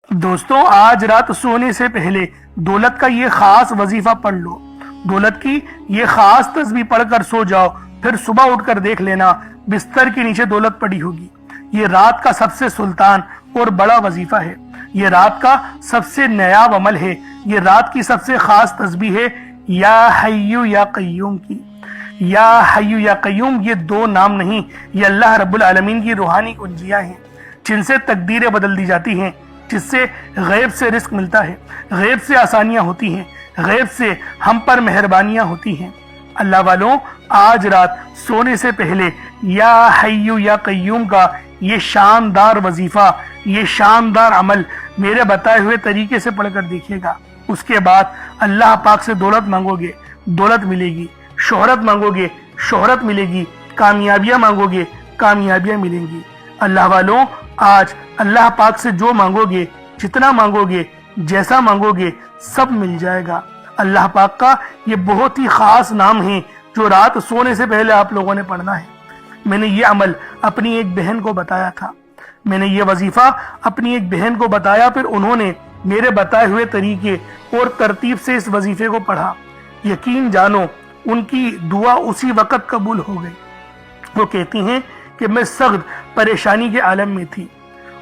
دوستوں آج رات سونے سے پہلے دولت کا یہ خاص وظیفہ پڑھ لو۔ دولت کی یہ خاص تسبیح پڑھ کر سو جاؤ، پھر صبح اٹھ کر دیکھ لینا بستر کے نیچے دولت پڑی ہوگی۔ یہ رات کا سب سے سلطان اور بڑا وظیفہ ہے، یہ رات کا سب سے نایاب عمل ہے، یہ رات کی سب سے خاص تسبیح ہے یا حیو یا قیوم کی۔ یا حیو یا قیوم یہ دو نام نہیں، یہ اللہ رب العالمین کی روحانی کنجیاں ہیں جن سے تقدیریں بدل دی جاتی ہیں، جس سے غیب سے رزق ملتا ہے، غیب سے آسانیاں ہوتی ہیں، غیب سے ہم پر مہربانیاں ہوتی ہیں۔ اللہ والوں، آج رات سونے سے پہلے یا حیو یا قیوم کا یہ شاندار وظیفہ، یہ شاندار عمل میرے بتائے ہوئے طریقے سے پڑھ کر دیکھیے گا۔ اس کے بعد اللہ پاک سے دولت مانگو گے، دولت ملے گی، شہرت مانگو گے، شہرت ملے گی، کامیابیاں مانگو گے، کامیابیاں ملیں گی۔ اللہ والوں، آج اللہ پاک سے جو مانگو گے، جتنا مانگو گے، جیسا مانگو گے، سب مل جائے گا۔ اللہ پاک کا یہ بہت ہی خاص نام ہے جو رات سونے سے پہلے آپ لوگوں نے پڑھنا ہے۔ میں نے یہ عمل اپنی ایک بہن کو بتایا تھا، میں نے یہ وظیفہ اپنی ایک بہن کو بتایا، پھر انہوں نے میرے بتائے ہوئے طریقے اور ترتیب سے اس وظیفے کو پڑھا۔ یقین جانو ان کی دعا اسی وقت قبول ہو گئی۔ وہ کہتی ہیں کہ میں سخت پریشانی کے عالم میں تھی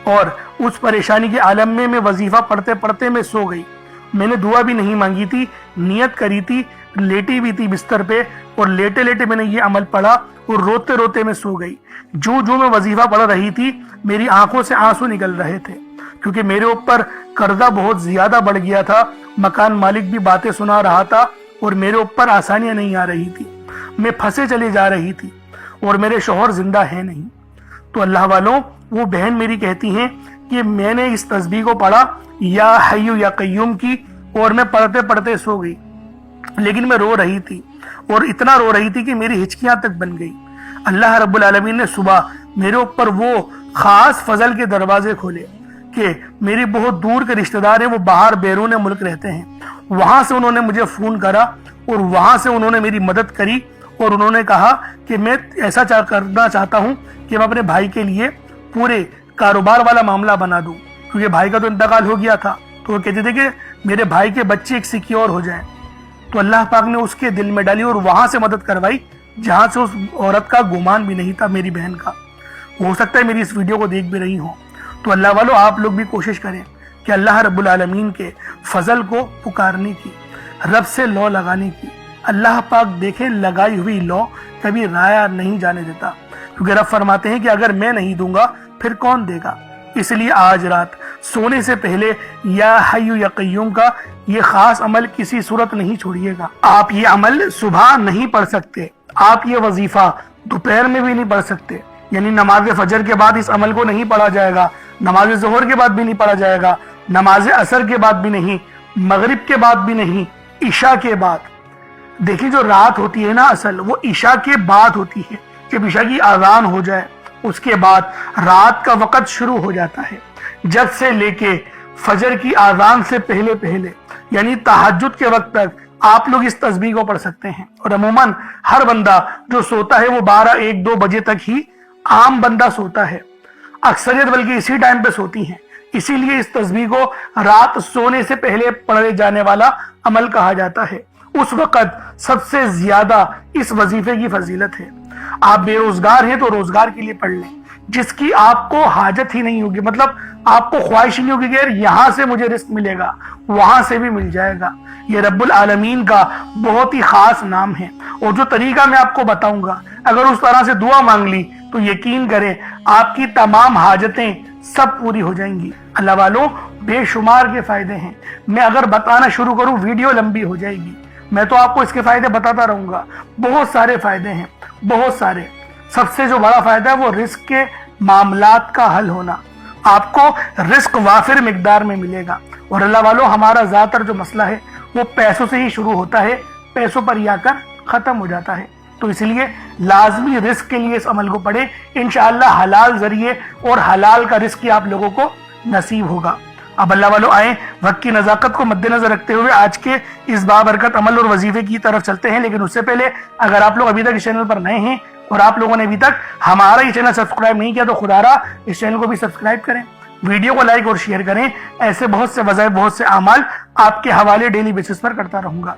اور اس پریشانی کے عالم میں وظیفہ پڑھتے پڑھتے میں سو گئی۔ میں نے دعا بھی نہیں مانگی تھی، نیت کری تھی، لیٹی بھی تھی بستر پہ، اور لیٹے لیٹے میں نے یہ عمل پڑھا اور روتے روتے میں سو گئی۔ جو میں وظیفہ پڑھ رہی تھی میری آنکھوں سے آنسو نکل رہے تھے، کیونکہ میرے اوپر قرضہ بہت زیادہ بڑھ گیا تھا، مکان مالک بھی باتیں سنا رہا تھا اور میرے اوپر آسانیاں نہیں آ رہی تھی، میں پھنسے چلی جا رہی تھی اور میرے شوہر زندہ ہے نہیں۔ تو اللہ والوں، وہ بہن میری کہتی ہیں کہ میں نے اس تسبیح کو پڑھا یا حیو یا قیوم کی، اور میں پڑھتے پڑھتے سو گئی، لیکن میں رو رہی تھی اور اتنا رو رہی تھی کہ میری ہچکیاں تک بن گئی۔ اللہ رب العالمین نے صبح میرے اوپر وہ خاص فضل کے دروازے کھولے کہ میری بہت دور کے رشتہ دار ہیں، وہ باہر بیرون ملک رہتے ہیں، وہاں سے انہوں نے مجھے فون کرا اور وہاں سے انہوں نے میری مدد کری، اور انہوں نے کہا کہ میں ایسا کرنا چاہتا ہوں کہ میں اپنے بھائی کے لیے پورے کاروبار والا معاملہ بنا دوں، کیونکہ بھائی کا تو انتقال ہو گیا تھا، تو وہ کہتے تھے کہ میرے بھائی کے بچے ایک سیکیور ہو جائیں۔ تو اللہ پاک نے اس کے دل میں ڈالی اور وہاں سے مدد کروائی جہاں سے اس عورت کا گمان بھی نہیں تھا، میری بہن کا۔ ہو سکتا ہے میری اس ویڈیو کو دیکھ بھی رہی ہوں۔ تو اللہ والوں، آپ لوگ بھی کوشش کریں کہ اللہ رب العالمین کے فضل کو پکارنے کی، رب سے لو لگانے کی۔ اللہ پاک دیکھیں لگائی ہوئی لو کبھی رایا نہیں جانے دیتا، کیونکہ رب فرماتے ہیں کہ اگر میں نہیں دوں گا پھر کون دے گا۔ اس لیے آج رات سونے سے پہلے یا حیو یا قیوم کا یہ خاص عمل کسی صورت نہیں چھوڑیے گا۔ آپ یہ عمل صبح نہیں پڑھ سکتے، آپ یہ وظیفہ دوپہر میں بھی نہیں پڑھ سکتے، یعنی نماز فجر کے بعد اس عمل کو نہیں پڑھا جائے گا، نماز ظہر کے بعد بھی نہیں پڑھا جائے گا، نماز عصر کے بعد بھی نہیں، مغرب کے بعد بھی نہیں، عشاء کے بعد۔ دیکھیں جو رات ہوتی ہے نا اصل، وہ عشاء کے بعد ہوتی ہے۔ جب عشاء کی اذان ہو جائے اس کے بعد رات کا وقت شروع ہو جاتا ہے، جب سے لے کے فجر کی اذان سے پہلے یعنی تہجد کے وقت تک آپ لوگ اس تسبیح کو پڑھ سکتے ہیں۔ اور عموماً ہر بندہ جو سوتا ہے وہ 12، 1، 2 بجے تک ہی عام بندہ سوتا ہے، اکثریت بلکہ اسی ٹائم پہ سوتی ہیں۔ اسی لیے اس تسبیح کو رات سونے سے پہلے پڑھے جانے والا عمل کہا جاتا ہے۔ اس وقت سب سے زیادہ اس وظیفے کی فضیلت ہے۔ آپ بے روزگار ہیں تو روزگار کے لیے پڑھ لیں، جس کی آپ کو حاجت ہی نہیں ہوگی، مطلب آپ کو خواہش نہیں ہوگی کہ یار یہاں سے مجھے رزق ملے گا، وہاں سے بھی مل جائے گا۔ یہ رب العالمین کا بہت ہی خاص نام ہے، اور جو طریقہ میں آپ کو بتاؤں گا اگر اس طرح سے دعا مانگ لی تو یقین کریں آپ کی تمام حاجتیں سب پوری ہو جائیں گی۔ اللہ والوں، بے شمار کے فائدے ہیں، میں اگر بتانا شروع کروں ویڈیو لمبی ہو جائے گی، میں تو آپ کو اس کے فائدے بتاتا رہوں گا۔ بہت سارے فائدے ہیں، بہت سارے۔ سب سے جو بڑا فائدہ ہے وہ رزق کے معاملات کا حل ہونا، آپ کو رزق وافر مقدار میں ملے گا۔ اور اللہ والوں، ہمارا زیادہ تر جو مسئلہ ہے وہ پیسوں سے ہی شروع ہوتا ہے، پیسوں پر ہی آ کر ختم ہو جاتا ہے۔ تو اس لیے لازمی رزق کے لیے اس عمل کو پڑھیں، انشاءاللہ حلال ذریعے اور حلال کا رزق ہی آپ لوگوں کو نصیب ہوگا۔ اب اللہ والوں آئیں، وقت کی نزاکت کو مد نظر رکھتے ہوئے آج کے اس بابرکت عمل اور وظیفے کی طرف چلتے ہیں۔ لیکن اس سے پہلے اگر آپ لوگ ابھی تک اس چینل پر نئے ہیں اور آپ لوگوں نے ابھی تک ہمارا یہ چینل سبسکرائب نہیں کیا تو خدا را اس چینل کو بھی سبسکرائب کریں، ویڈیو کو لائک اور شیئر کریں. ایسے بہت سے وظائف، بہت سے اعمال آپ کے حوالے ڈیلی بیسس پر کرتا رہوں گا.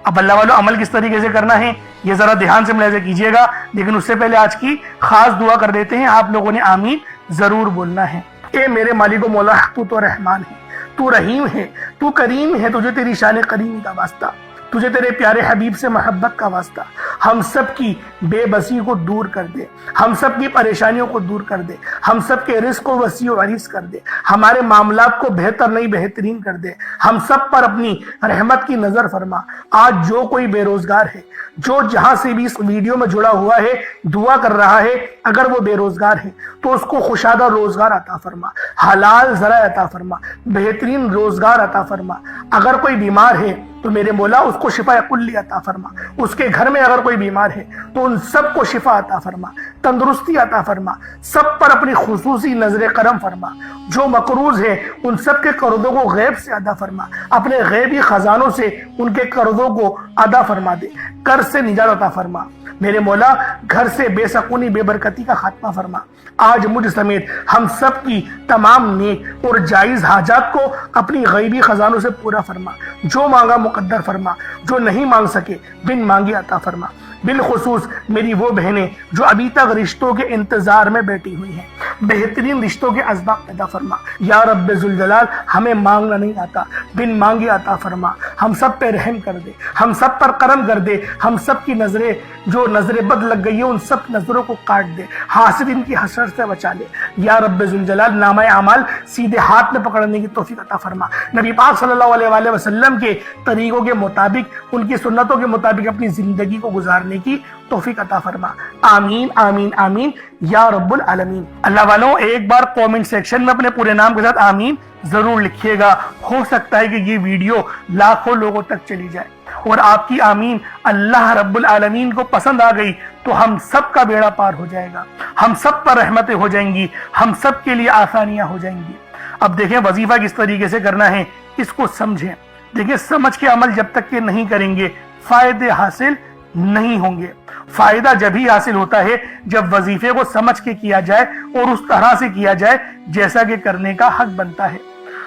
اب اللہ والوں عمل کس طریقے سے کرنا ہے یہ ذرا دھیان سے ملاحظہ کیجئے گا، لیکن اس سے پہلے آج کی خاص دعا کر دیتے ہیں. آپ لوگوں نے آمین ضرور بولنا ہے. اے میرے مالک و مولا، تو رحمان ہے، تو رحیم ہے، تو کریم ہے، تجھے تیری شان کریمی کا واسطہ، تجھے تیرے پیارے حبیب سے محبت کا واسطہ. ہم سب کی بے بسی کو دور کر دے، ہم سب کی پریشانیوں کو دور کر دے، ہم سب کے رزق کو وسیع و عریض کر دے، ہمارے معاملات کو بہتر نہیں بہترین کر دے. ہم سب پر اپنی رحمت کی نظر فرما. آج جو کوئی بے روزگار ہے، جو جہاں سے بھی اس ویڈیو میں جڑا ہوا ہے، دعا کر رہا ہے، اگر وہ بے روزگار ہے تو اس کو خوشادہ روزگار عطا فرما، حلال ذرائع عطا فرما، بہترین روزگار عطا فرما. اگر کوئی بیمار ہے تو میرے مولا اس کو شفا کلی عطا فرما. اس کے گھر میں اگر کوئی بیمار ہے تو ان سب کو شفا عطا فرما، تندرستی عطا فرما. سب پر اپنی خصوصی نظر کرم فرما. جو مقروض ہے ان سب کے قرضوں کو غیب سے ادا فرما. اپنے غیبی خزانوں سے ان کے قرضوں کو ادا فرما دے. قرض سے نجات عطا فرما. میرے مولا گھر سے بے سکونی بے برکتی کا خاتمہ فرما. آج مجھ سمیت ہم سب کی تمام نیک اور جائز حاجات کو اپنی غیبی خزانوں سے پورا فرما. جو مانگا مقدر فرما، جو نہیں مانگ سکے بن مانگے عطا فرما. بالخصوص میری وہ بہنیں جو ابھی تک رشتوں کے انتظار میں بیٹھی ہوئی ہیں، بہترین رشتوں کے اسباب پیدا فرما. یا رب ذوالجلال، ہمیں مانگنا نہیں آتا، بن مانگے عطا فرما. ہم سب پہ رحم کر دے، ہم سب پر کرم کر دے. ہم سب کی نظریں جو نظر بد لگ گئی ہے ان سب نظروں کو کاٹ دے. حاسدین کی حسرت سے بچا لے. یا رب ذوالجلال، نامہ اعمال سیدھے ہاتھ میں پکڑنے کی توفیق عطا فرما. نبی پاک صلی اللہ علیہ وآلہ وسلم کے طریقوں کے مطابق، ان کی سنتوں کے مطابق اپنی زندگی کو گزارنے کی توفیق عطا فرما. آمین آمین آمین یا رب العالمین. اللہ والوں ایک بار کومنٹ سیکشن میں اپنے پورے نام کے ساتھ آمین ضرور لکھیے گا. ہو سکتا ہے کہ یہ ویڈیو لاکھوں لوگوں تک چلی جائے اور آپ کی آمین اللہ رب العالمین کو پسند آ گئی تو ہم سب کا بیڑا پار ہو جائے گا، ہم سب پر رحمتیں ہو جائیں گی، ہم سب کے لیے آسانیاں ہو جائیں گی. اب دیکھیں وظیفہ کس طریقے سے کرنا ہے، اس کو سمجھیں. دیکھیں سمجھ کے عمل جب تک کہ نہیں کریں گے فائدے حاصل نہیں ہوں گے. فائدہ جب ہی حاصل ہوتا ہے جب وظیفے کو سمجھ کے کیا جائے اور اس طرح سے کیا جائے جیسا کہ کرنے کا حق بنتا ہے.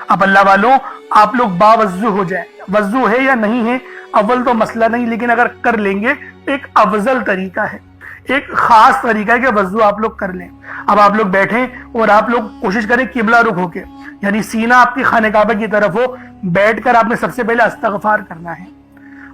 اب اللہ والوں آپ لوگ باوضو ہو جائیں. وضو ہے یا نہیں ہے اول تو مسئلہ نہیں، لیکن اگر کر لیں گے ایک افضل طریقہ ہے، ایک خاص طریقہ ہے کہ وضو آپ لوگ کر لیں. اب آپ لوگ بیٹھیں اور آپ لوگ کوشش کریں قبلہ رخ ہو کے، یعنی سینہ آپ کی خانہ کعبہ کی طرف ہو. بیٹھ کر آپ نے سب سے پہلے استغفار کرنا ہے.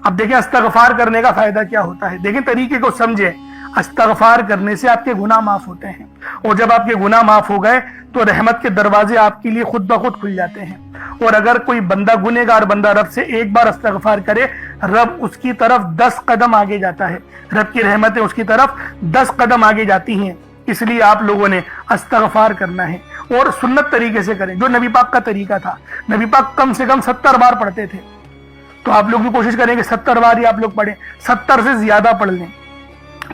اب دیکھیں استغفار کرنے کا فائدہ کیا ہوتا ہے، دیکھیں طریقے کو سمجھیں. استغفار کرنے سے آپ کے گناہ معاف ہوتے ہیں، اور جب آپ کے گناہ معاف ہو گئے تو رحمت کے دروازے آپ کے لیے خود بخود کھل جاتے ہیں. اور اگر کوئی بندہ گنہگار بندہ رب سے ایک بار استغفار کرے، رب اس کی طرف 10 قدم آگے جاتا ہے. رب کی رحمتیں اس کی طرف 10 قدم آگے جاتی ہیں. اس لیے آپ لوگوں نے استغفار کرنا ہے اور سنت طریقے سے کریں جو نبی پاک کا طریقہ تھا. نبی پاک کم سے کم 70 بار پڑھتے تھے، تو آپ لوگ بھی کوشش کریں کہ 70 بار ہی آپ لوگ پڑھیں. 70 سے زیادہ پڑھ لیں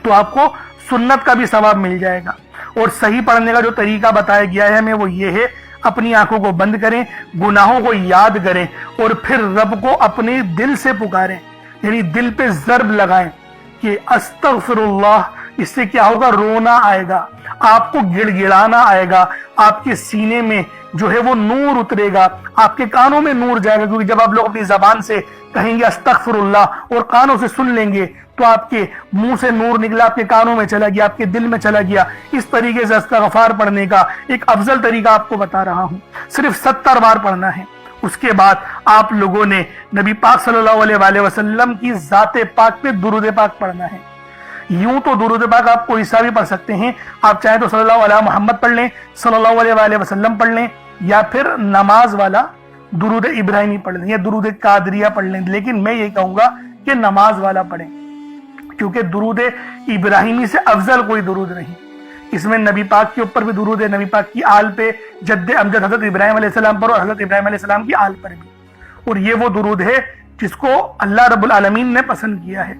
تو آپ کو سنت کا بھی ثواب مل جائے گا. اور صحیح پڑھنے کا جو طریقہ بتایا گیا ہے ہمیں وہ یہ ہے، اپنی آنکھوں کو بند کریں، گناہوں کو یاد کریں اور پھر رب کو اپنے دل سے پکاریں، یعنی دل پہ ضرب لگائیں کہ استغفر اللہ. اس سے کیا ہوگا، رونا آئے گا، آپ کو گڑ گڑانا آئے گا، آپ کے سینے میں جو ہے وہ نور اترے گا، آپ کے کانوں میں نور جائے گا. کیونکہ جب آپ لوگ اپنی زبان سے کہیں گے استغفر اللہ اور کانوں سے سن لیں گے تو آپ کے منہ سے نور نکلا، آپ کے کانوں میں چلا گیا، آپ کے دل میں چلا گیا. اس طریقے سے استغفار پڑھنے کا ایک افضل طریقہ آپ کو بتا رہا ہوں. صرف 70 بار پڑھنا ہے. اس کے بعد آپ لوگوں نے نبی پاک صلی اللہ علیہ وآلہ وسلم کی ذات پاک پہ درود پاک پڑھنا ہے. یوں تو درود پاک آپ کوئی سا بھی پڑھ سکتے ہیں، آپ چاہیں تو صلی اللہ علیہ محمد پڑھ لیں، صلی اللہ علیہ وآلہ وسلم پڑھ لیں، یا پھر نماز والا درود ابراہیمی پڑھ لیں یا درود قادریہ پڑھ لیں. لیکن میں یہ کہوں گا کہ نماز والا پڑھیں، کیونکہ درود ابراہیمی سے افضل کوئی درود نہیں. اس میں نبی پاک کے اوپر بھی درود ہے، نبی پاک کی آل پہ، جد امجد حضرت ابراہیم علیہ السلام پر اور حضرت ابراہیم علیہ السلام کی آل پر بھی. اور یہ وہ درود ہے جس کو اللہ رب العالمین نے پسند کیا ہے،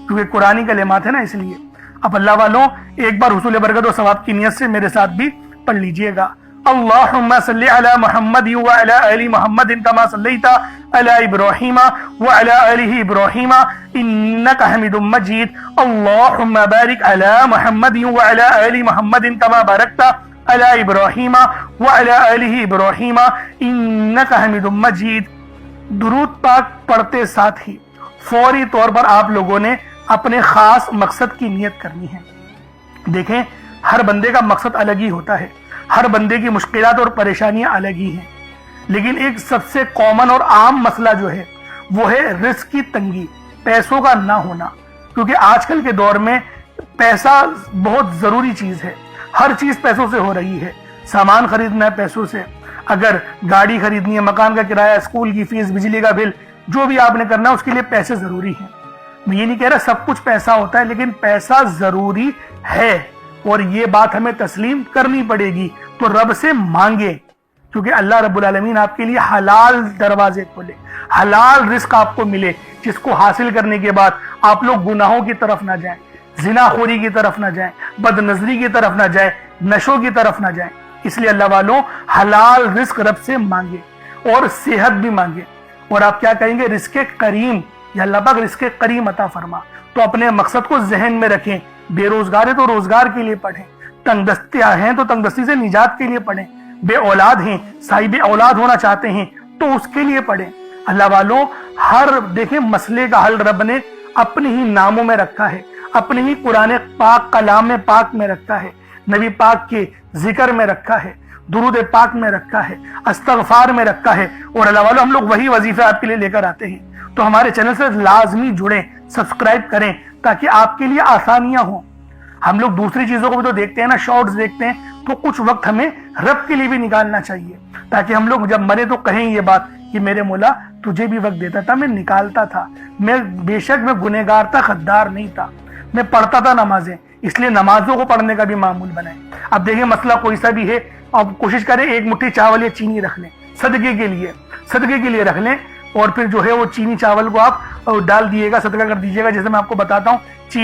کیونکہ قرآنی کلمات ہے نا، اس لیے. اب اللہ والوں ایک بار حصول برکت و ثواب کی نیت سے میرے ساتھ بھی پڑھ لیجئے گا. اللہم صلی علی محمد وعلی آل محمد کما صلیت علی ابراہیم وعلی آل ابراہیم انک حمید مجید. اللہم بارک علی محمد وعلی آل محمد کما بارکت علی ابراہیم وعلی آل ابراہیم انک حمید مجید۔ درود پاک پڑھتے ساتھ ہی فوری طور پر آپ لوگوں نے اپنے خاص مقصد کی نیت کرنی ہے۔ دیکھیں، ہر بندے کا مقصد الگ ہی ہوتا ہے، ہر بندے کی مشکلات اور پریشانیاں الگ ہی ہیں، لیکن ایک سب سے کامن اور عام مسئلہ جو ہے وہ ہے رزق کی تنگی، پیسوں کا نہ ہونا۔ کیونکہ آج کل کے دور میں پیسہ بہت ضروری چیز ہے، ہر چیز پیسوں سے ہو رہی ہے۔ سامان خریدنا ہے پیسوں سے، اگر گاڑی خریدنی ہے، مکان کا کرایہ، اسکول کی فیس، بجلی کا بل، جو بھی آپ نے کرنا ہے اس کے لیے پیسے ضروری ہیں۔ میں یہ نہیں کہہ رہا سب کچھ پیسہ ہوتا ہے، لیکن پیسہ ضروری ہے اور یہ بات ہمیں تسلیم کرنی پڑے گی۔ تو رب سے مانگے، کیونکہ اللہ رب العالمین آپ کے لیے حلال دروازے کھولے، حلال رزق آپ کو ملے، جس کو حاصل کرنے کے بعد آپ لوگ گناہوں کی طرف نہ جائیں، زنا خوری کی طرف نہ جائیں، بد نظری کی طرف نہ جائیں، نشوں کی طرف نہ جائیں۔ اس لیے اللہ والوں حلال رزق رب سے مانگے اور صحت بھی مانگے۔ اور آپ کیا کہیں گے؟ رزق کریم، یا اللہ پاک رزق کریم عطا فرما۔ تو اپنے مقصد کو ذہن میں رکھیں، بے روزگار ہے تو روزگار کے لیے پڑھیں، تنگ دستیاں ہیں تو تنگ دستی سے نجات کے لیے پڑھیں، بے اولاد ہیں، صاحب اولاد ہونا چاہتے ہیں تو اس کے لیے پڑھیں۔ اللہ والوں ہر دیکھیں مسئلے کا حل رب نے اپنے ہی ناموں میں رکھا ہے، اپنے ہی قرآن پاک کلام پاک میں رکھا ہے، نبی پاک کے ذکر میں رکھا ہے، درود پاک میں رکھا ہے، استغفار میں رکھا ہے۔ اور اللہ والوں ہم لوگ وہی وظیفے آپ کے لیے لے کر آتے ہیں۔ تو ہمارے چینل سے لازمی جڑیں، سبسکرائب کریں تاکہ آپ کے لیے آسانیاں ہوں۔ ہم لوگ دوسری چیزوں کو بھی تو دیکھتے ہیں نا، شارٹس دیکھتے ہیں، تو کچھ وقت ہمیں رب کے لیے بھی نکالنا چاہیے، تاکہ ہم لوگ جب مرے تو کہیں یہ بات کہ میرے مولا تجھے بھی وقت دیتا تھا، میں نکالتا تھا، میں بے شک میں گنہگار تھا، غدار نہیں تھا، میں پڑھتا تھا نمازیں، اس لیے نمازوں کو پڑھنے کا بھی معمول بنائیں۔ اب دیکھیں مسئلہ کوئی سا بھی ہے، اب کوشش کریں ایک مٹھی چاول یا چینی رکھ لیں، صدقے کے لیے رکھ لیں، اور پھر جو ہے وہ چینی چاول کو آپ ڈال دیے گا، صدقہ کر دیجیے گا۔ جیسے میں آپ کو بتاتا ہوں،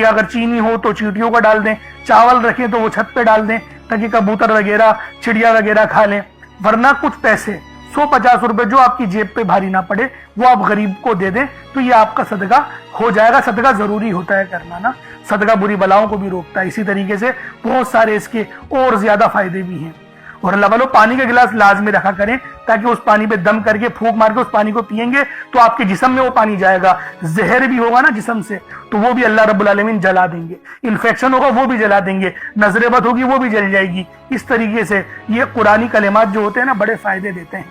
اگر چینی ہو تو چیونٹیوں کو ڈال دیں، چاول رکھیں تو وہ چھت پہ ڈال دیں تاکہ کبوتر وغیرہ چڑیا وغیرہ کھا لیں، ورنہ کچھ پیسے 150 روپے جو آپ کی جیب پہ بھاری نہ پڑے وہ آپ غریب کو دے دیں، تو یہ آپ کا صدقہ ہو جائے گا۔ صدقہ ضروری ہوتا ہے کرنا نا، صدقہ بری بلاؤں کو بھی روکتا ہے۔ اسی طریقے سے بہت سارے اس کے اور زیادہ فائدے بھی ہیں۔ اور اللہ والوں پانی کا گلاس لازمی رکھا کریں، تاکہ اس پانی پہ دم کر کے پھونک مار کے اس پانی کو پئیں گے تو آپ کے جسم میں وہ پانی جائے گا، زہر بھی ہوگا نا جسم سے تو وہ بھی اللہ رب العالمین جلا دیں گے، انفیکشن ہوگا وہ بھی جلا دیں گے، نظر بد ہوگی وہ بھی جل جائے گی۔ اس طریقے سے یہ قرآنی کلمات جو ہوتے ہیں نا بڑے فائدے دیتے ہیں۔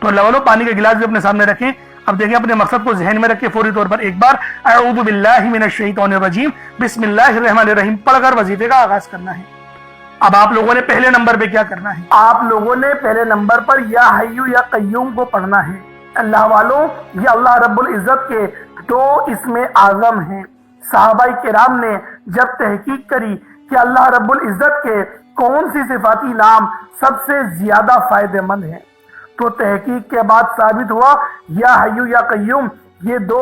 تو اللہ والوں پانی کا گلاس بھی اپنے سامنے رکھیں۔ اب دیکھیں اپنے مقصد کو ذہن میں رکھ کے فوری طور پر ایک بار اعوذ باللہ من الشیطان الرجیم بسم اللہ الرحمن الرحیم پڑھ کر وظیفے کا آغاز کرنا ہے۔ اب آپ لوگوں نے پہلے نمبر پہ کیا کرنا ہے؟ آپ لوگوں نے پہلے نمبر پر یا حیو یا قیوم کو پڑھنا ہے۔ اللہ والوں یہ اللہ رب العزت کے 2 اسم اعظم ہیں۔ صحابہ کرام نے جب تحقیق کری کہ اللہ رب العزت کے کون سی صفاتی نام سب سے زیادہ فائدہ مند ہیں، تو تحقیق کے بعد ثابت ہوا یا حیو یا قیوم یہ 2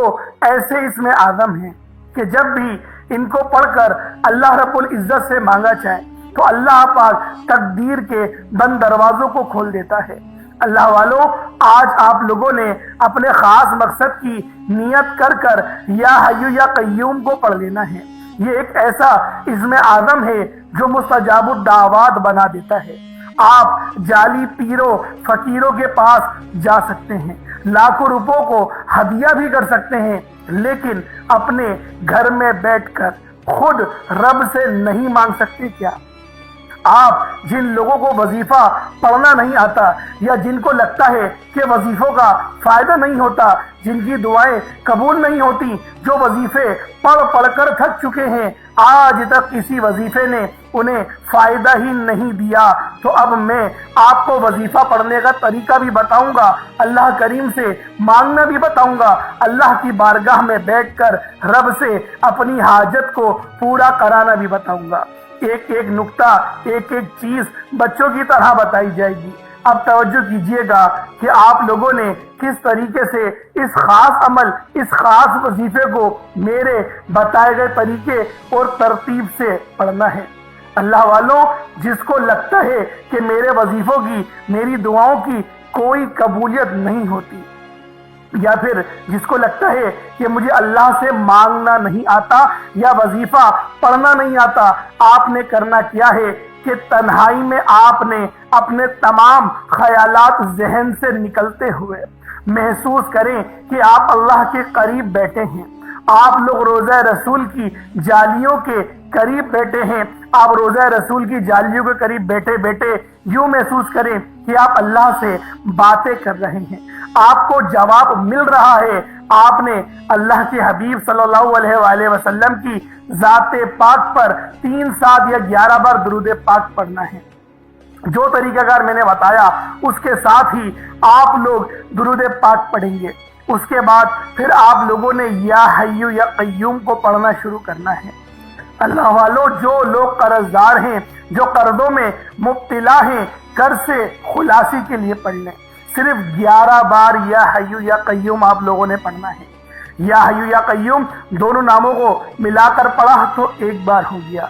ایسے اسم اعظم ہیں کہ جب بھی ان کو پڑھ کر اللہ رب العزت سے مانگا جائے تو اللہ پاک تقدیر کے بند دروازوں کو کھول دیتا ہے۔ اللہ والوں آج آپ لوگوں نے اپنے خاص مقصد کی نیت کر کر یا حیو یا قیوم کو پڑھ لینا ہے۔ یہ ایک ایسا اسم اعظم ہے جو مستجاب الدعوات بنا دیتا ہے۔ آپ جعلی پیروں فقیروں کے پاس جا سکتے ہیں، لاکھوں روپوں کو ہدیہ بھی کر سکتے ہیں، لیکن اپنے گھر میں بیٹھ کر خود رب سے نہیں مانگ سکتے کیا؟ آپ جن لوگوں کو وظیفہ پڑھنا نہیں آتا یا جن کو لگتا ہے کہ وظیفوں کا فائدہ نہیں ہوتا، جن کی دعائیں قبول نہیں ہوتی، جو وظیفے پڑھ کر تھک چکے ہیں، آج تک کسی وظیفے نے انہیں فائدہ ہی نہیں دیا، تو اب میں آپ کو وظیفہ پڑھنے کا طریقہ بھی بتاؤں گا، اللہ کریم سے مانگنا بھی بتاؤں گا، اللہ کی بارگاہ میں بیٹھ کر رب سے اپنی حاجت کو پورا کرانا بھی بتاؤں گا۔ ایک ایک نقطہ ایک ایک چیز بچوں کی طرح بتائی جائے گی۔ اب توجہ کیجئے گا کہ آپ لوگوں نے کس طریقے سے اس خاص عمل، اس خاص وظیفے کو میرے بتائے گئے طریقے اور ترتیب سے پڑھنا ہے۔ اللہ والوں جس کو لگتا ہے کہ میرے وظیفوں کی، میری دعاؤں کی کوئی قبولیت نہیں ہوتی، یا پھر جس کو لگتا ہے کہ مجھے اللہ سے مانگنا نہیں آتا یا وظیفہ پڑھنا نہیں آتا، آپ نے کرنا کیا ہے کہ کہ تنہائی میں آپ نے اپنے تمام خیالات ذہن سے نکلتے ہوئے محسوس کریں کہ آپ اللہ کے قریب بیٹھے ہیں. آپ لوگ روضہ رسول کی جالیوں کے قریب بیٹھے ہیں. آپ روضہ رسول کی جالیوں کے قریب بیٹھے بیٹھے یوں محسوس کریں کہ آپ اللہ سے باتیں کر رہے ہیں. آپ کو جواب مل رہا ہے. آپ نے اللہ کے حبیب صلی اللہ علیہ وآلہ وسلم کی ذات پاک پر 3 7 یا 11 بار درود پاک پڑھنا ہے. جو طریقہ کار میں نے بتایا اس کے ساتھ ہی آپ لوگ درود پاک پڑھیں گے. اس کے بعد پھر آپ لوگوں نے یا حیو یا قیوم کو پڑھنا شروع کرنا ہے. اللہ والو، جو لوگ قرض دار ہیں، جو قرضوں میں مبتلا ہیں، قرض سے خلاصی کے لیے پڑھ لیں. صرف 11 بار یا حیو یا قیوم آپ لوگوں نے پڑھنا ہے. یا حیو یا قیوم دونوں ناموں کو ملا کر پڑھا تو 1 بار ہو گیا.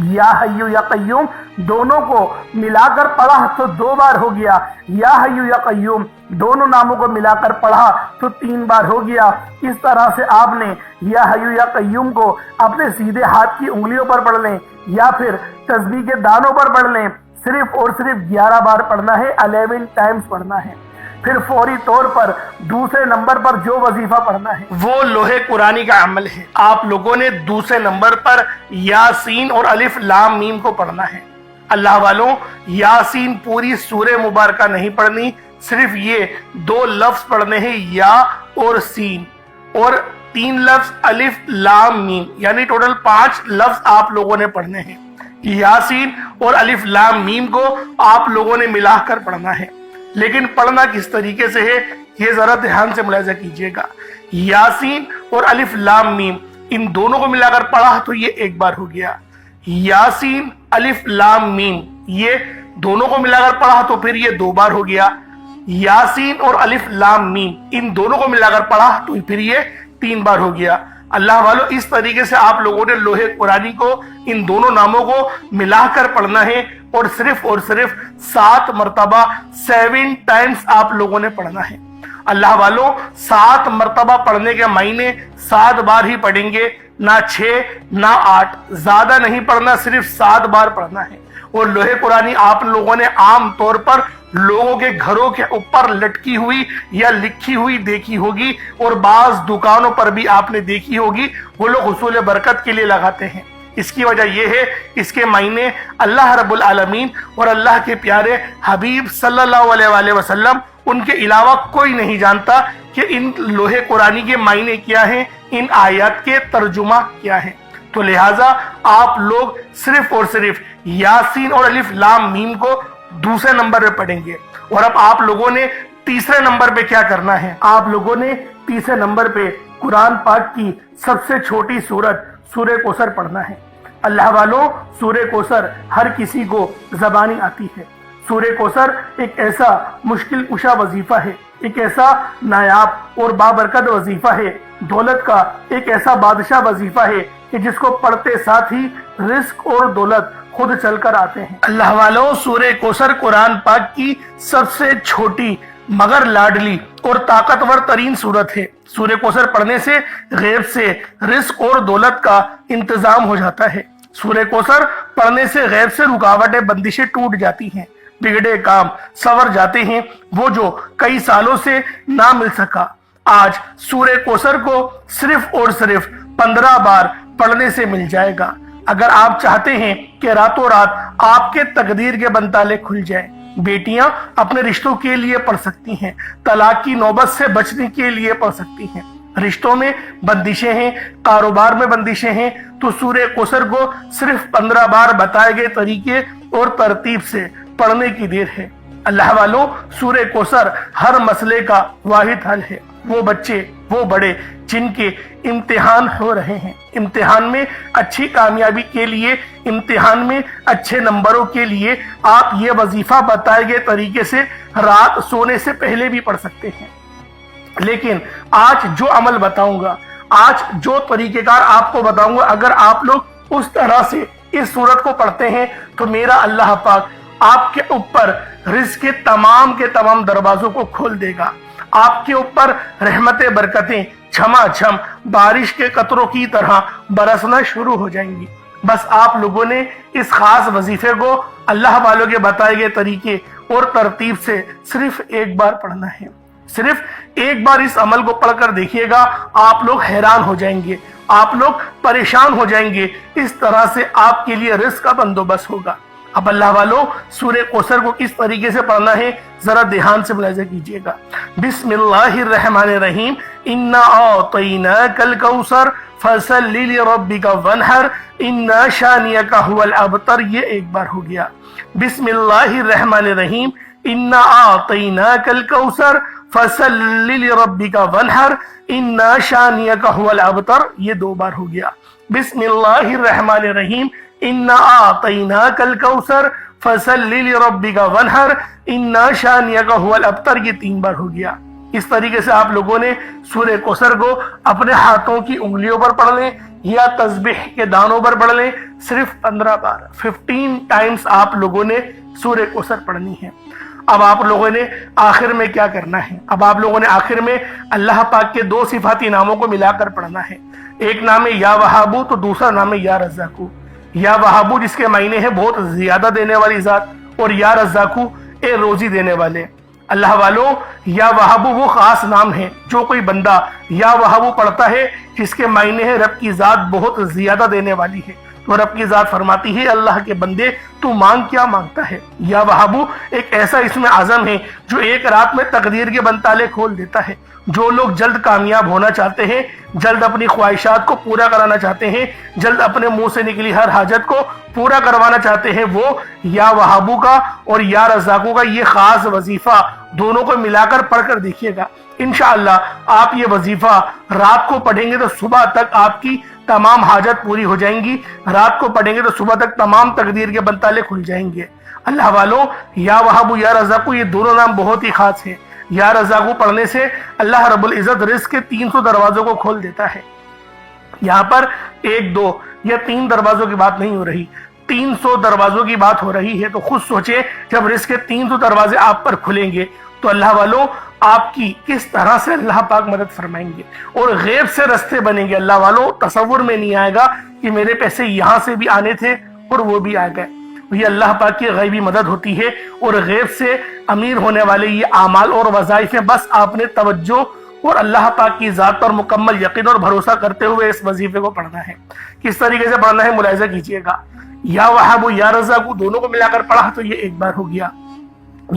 یا حیو یا قیوم دونوں کو ملا کر پڑھا تو 2 بار ہو گیا. یا حیو یا قیوم دونوں ناموں کو ملا کر پڑھا تو 3 بار ہو گیا. اس طرح سے آپ نے یا حیو یا قیوم کو اپنے سیدھے ہاتھ کی انگلیوں پر پڑھ لیں یا پھر تسبیح کے دانوں پر پڑھ لیں. صرف اور صرف 11 بار پڑھنا ہے، 11 ٹائمز پڑھنا ہے. پھر فوری طور پر دوسرے نمبر پر جو وظیفہ پڑھنا ہے وہ لوح قرآنی کا عمل ہے. آپ لوگوں نے دوسرے نمبر پر یاسین اور الف لام میم کو پڑھنا ہے. اللہ والوں، یاسین پوری سورہ مبارکہ نہیں پڑھنی، صرف یہ 2 لفظ پڑھنے ہیں، یا اور سین، اور 3 لفظ الف لام میم، یعنی ٹوٹل 5 لفظ آپ لوگوں نے پڑھنے ہیں. یاسین اور الف لام میم کو آپ لوگوں نے ملا کر پڑھنا ہے. لیکن پڑھنا کس طریقے سے ہے یہ ذرا دھیان سے ملاحظہ کیجئے گا. یاسین اور الف لام میم ان دونوں کو ملا کر پڑھا تو یہ 1 بار ہو گیا. یاسین الف لام میم یہ دونوں کو ملا کر پڑھا تو پھر یہ 2 بار ہو گیا. یاسین اور الف لام میم ان دونوں کو ملا کر پڑھا تو پھر یہ 3 بار ہو گیا. اللہ والو، اس طریقے سے آپ لوگوں نے لوح قرآنی کو ان دونوں ناموں کو ملا کر پڑھنا ہے اور صرف 7 مرتبہ 7 ٹائمز آپ لوگوں نے پڑھنا ہے. اللہ والو، 7 مرتبہ پڑھنے کے معنی 7 بار ہی پڑھیں گے، نہ 6 نہ 8، زیادہ نہیں پڑھنا، صرف 7 بار پڑھنا ہے. اور لوح قرآنی آپ لوگوں نے عام طور پر لوگوں کے گھروں کے اوپر لٹکی ہوئی یا لکھی ہوئی دیکھی ہوگی، اور بعض دکانوں پر بھی آپ نے دیکھی ہوگی. وہ لوگ حصول برکت کے لیے لگاتے ہیں. اس کی وجہ یہ ہے اس کے معنی اللہ رب العالمین اور اللہ کے پیارے حبیب صلی اللہ علیہ وآلہ وسلم ان کے علاوہ کوئی نہیں جانتا کہ ان لوح قرآنی کے معنی کیا ہیں، ان آیات کے ترجمہ کیا ہیں. تو لہٰذا آپ لوگ صرف اور صرف یاسین اور الف لام میم کو دوسرے نمبر پہ پڑھیں گے. اور اب آپ لوگوں نے تیسرے نمبر پہ کیا کرنا ہے؟ آپ لوگوں نے تیسرے نمبر پہ قرآن پاک کی سب سے چھوٹی سورت سورہ کوثر پڑھنا ہے. اللہ والوں، سورہ کوثر ہر کسی کو زبانی آتی ہے. سورہ کوثر ایک ایسا مشکل کشا وظیفہ ہے، ایک ایسا نایاب اور بابرکت وظیفہ ہے، دولت کا ایک ایسا بادشاہ وظیفہ ہے کہ جس کو پڑھتے ساتھ ہی رزق اور دولت خود چل کر آتے ہیں. اللہ والوں، سورہ کوثر قرآن پاک کی سب سے چھوٹی مگر لاڈلی اور طاقتور ترین سورت ہے. سورہ کوثر پڑھنے سے غیب سے رزق اور دولت کا انتظام ہو جاتا ہے. سورہ کوثر پڑھنے سے غیب سے رکاوٹیں بندشیں ٹوٹ جاتی ہیں، بگڑے کام سنور جاتے ہیں، وہ جو کئی سالوں سے نہ مل سکا آج سورہ کوثر کو صرف اور صرف 15 بار پڑھنے سے مل جائے گا. اگر آپ چاہتے ہیں کہ راتوں رات آپ کے تقدیر کے بنتالے کھل جائیں، بیٹیاں اپنے رشتوں کے لیے پڑھ سکتی ہیں، طلاق کی نوبت سے بچنے کے لیے پڑھ سکتی ہیں، رشتوں میں بندشیں ہیں، کاروبار میں بندشیں ہیں، تو سورہ کوثر کو صرف 15 بار بتائے گئے طریقے اور ترتیب سے پڑھنے کی دیر ہے. اللہ والوں، سورہ کوثر ہر مسئلے کا واحد حل ہے. وہ بچے، وہ بڑے جن کے امتحان ہو رہے ہیں، امتحان میں اچھی کامیابی کے لیے، امتحان میں اچھے نمبروں کے لیے آپ یہ وظیفہ بتائے گئے طریقے سے رات سونے سے پہلے بھی پڑھ سکتے ہیں. لیکن آج جو عمل بتاؤں گا، آج جو طریقہ کار آپ کو بتاؤں گا، اگر آپ لوگ اس طرح سے اس سورت کو پڑھتے ہیں تو میرا اللہ پاک آپ کے اوپر رزق کے تمام دروازوں کو کھول دے گا. آپ کے اوپر رحمتیں، برکتیں جھما جھم بارش کے قطروں کی طرح برسنا شروع ہو جائیں گی. بس آپ لوگوں نے اس خاص وظیفے کو اللہ والوں کے بتائے گئے طریقے اور ترتیب سے صرف ایک بار پڑھنا ہے۔ صرف ایک بار اس عمل کو پڑھ کر دیکھیے گا، آپ لوگ حیران ہو جائیں گے، آپ لوگ پریشان ہو جائیں گے۔ اس طرح سے آپ کے لیے رزق کا بندوبست ہوگا۔ اب اللہ والوں، سورہ کوثر کو کس طریقے سے پڑھنا ہے ذرا دھیان سے ملاحظہ کیجیے گا۔ بسم اللہ الرحمن الرحیم، انا اعطیناک الکوثر فصل لربک وانحر ان شانئک هو الابتر، یہ ایک بار ہو گیا۔ بسم اللہ الرحمن الرحیم، انا اعطیناک الکوثر فصل لربک وانحر ان شانئک هو الابتر، یہ دو بار ہو گیا۔ بسم اللہ الرحمن الرحیم، انا اعطیناک الکوثر فصل لربک وانحر ان شانئک هو الابتر، یہ تین بار ہو گیا۔ اس طریقے سے آپ لوگوں نے سورہ کوثر کو اپنے ہاتھوں کی انگلیوں پر پڑھ لیں یا تسبیح کے دانوں پر پڑھ لیں، صرف 15 بار 15 ٹائمز آپ لوگوں نے سورہ کوثر پڑھنی ہے۔ اب آپ لوگوں نے آخر میں کیا کرنا ہے؟ اب آپ لوگوں نے آخر میں اللہ پاک کے دو صفاتی ناموں کو ملا کر پڑھنا ہے۔ ایک نام ہے یا وہابو، تو دوسرا نام ہے یا رزاقو۔ یا وہابو جس کے معنی ہے بہت زیادہ دینے والی ذات، اور یا رزاقو اے روزی دینے والے۔ اللہ والوں، یا وہابو وہ خاص نام ہے جو کوئی بندہ یا وہابو پڑھتا ہے جس کے معنی ہے رب کی ذات بہت زیادہ دینے والی ہے، تو رب کی ذات فرماتی ہے اللہ کے بندے تو مانگ کیا مانگتا ہے۔ یا وہابو ایک ایسا اسم اعظم ہے جو ایک رات میں تقدیر کے بند تالے کھول دیتا ہے۔ جو لوگ جلد کامیاب ہونا چاہتے ہیں، جلد اپنی خواہشات کو پورا کرانا چاہتے ہیں، جلد اپنے منہ سے نکلی ہر حاجت کو پورا کروانا چاہتے ہیں، وہ یا وہابو کا اور یا رزاقو کا یہ خاص وظیفہ دونوں کو ملا کر پڑھ کر دیکھیے گا۔ انشاءاللہ آپ یہ وظیفہ رات کو پڑھیں گے تو صبح تک آپ کی تمام حاجت پوری ہو جائیں گی، رات کو پڑھیں گے تو صبح تک تمام تقدیر کے بند تالے کھل جائیں گے۔ اللہ والوں، یا وہابو یا رزاقو یہ دونوں نام بہت ہی خاص ہیں۔ یا رزاقو پڑھنے سے اللہ رب العزت رزق کے 300 دروازوں کو کھول دیتا ہے۔ یہاں پر 1 2 یا 3 دروازوں کی بات نہیں ہو رہی، 300 دروازوں کی بات ہو رہی ہے۔ تو خود سوچیں جب رزق کے 300 دروازے آپ پر کھلیں گے تو اللہ والوں آپ کی کس طرح سے اللہ پاک مدد فرمائیں گے، اور غیب سے رستے بنیں گے۔ اللہ والوں تصور میں نہیں آئے گا کہ میرے پیسے یہاں سے بھی آنے تھے اور وہ بھی آ گئے۔ یہ اللہ پاک کی غیبی مدد ہوتی ہے، اور غیب سے امیر ہونے والے یہ اعمال اور وظائف ہیں۔ بس آپ نے توجہ اور اللہ پاک کی ذات پر مکمل یقین اور بھروسہ کرتے ہوئے اس وظیفے کو پڑھنا ہے۔ کس طریقے سے پڑھنا ہے ملاحظہ کیجیے گا۔ یا وہابو یا رزاقو دونوں کو ملا کر پڑھا تو یہ ایک بار ہو گیا۔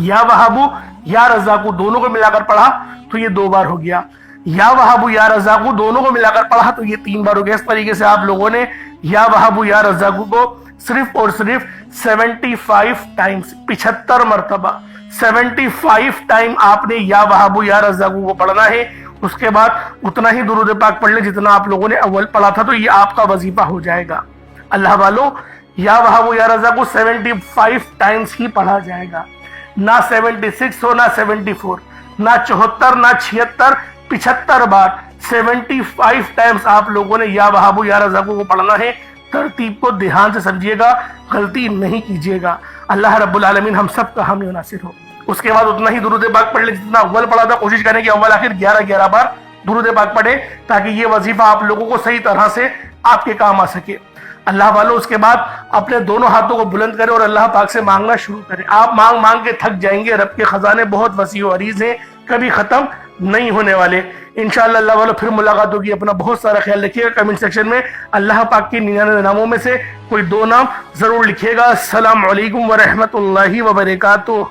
یا وہابو یا رزاقو دونوں کو ملا کر پڑھا تو یہ 2 بار ہو گیا۔ یا وہابو یا رزاقو دونوں کو ملا کر پڑھا تو یہ 3 بار ہو گیا۔ اس طریقے سے آپ لوگوں نے یا وہابو یا رزاقو کو صرف اور صرف 75 ٹائمز 75 مرتبہ 75 ٹائم آپ نے یا وہابو یا رزاقو کو پڑھنا ہے۔ اس کے بعد اتنا ہی درود پاک پڑھ لیں جتنا آپ لوگوں نے اول پڑھا تھا، تو یہ آپ کا وظیفہ ہو جائے گا۔ اللہ والوں، یا وہابو یا رزاقو 75 ٹائمز ہی پڑھا جائے گا، نہ 76 ہو، نہ 74، نہ 74، نہ 76، 75 بار 75 ٹائمز آپ لوگوں نے یا وہابو یا رزاقو کو پڑھنا ہے۔ ترتیب کو دھیان سے سمجھیے گا، غلطی نہیں کیجیے گا۔ اللہ رب العالمین ہم سب کا حامی و ناصر ہو۔ اس کے بعد اتنا ہی درود پاک پڑھ لیں جتنا اول پڑھا تھا۔ کوشش کریں کہ اول آخر 11 بار درود پاک پڑھیں تاکہ یہ وظیفہ آپ لوگوں کو صحیح طرح سے آپ کے کام آ سکے۔ اللہ والوں، اس کے بعد اپنے دونوں ہاتھوں کو بلند کریں اور اللہ پاک سے مانگنا شروع کریں۔ آپ مانگ مانگ کے تھک جائیں گے۔ رب کے خزانے بہت وسیع و عریض ہیں، کبھی ختم نہیں ہونے والے۔ انشاءاللہ اللہ والوں پھر ملاقات ہوگی۔ اپنا بہت سارا خیال رکھیے گا۔ کمنٹ سیکشن میں اللہ پاک کے 99 ناموں میں سے کوئی 2 نام ضرور لکھیے گا۔ السلام علیکم ورحمۃ اللہ وبرکاتہ۔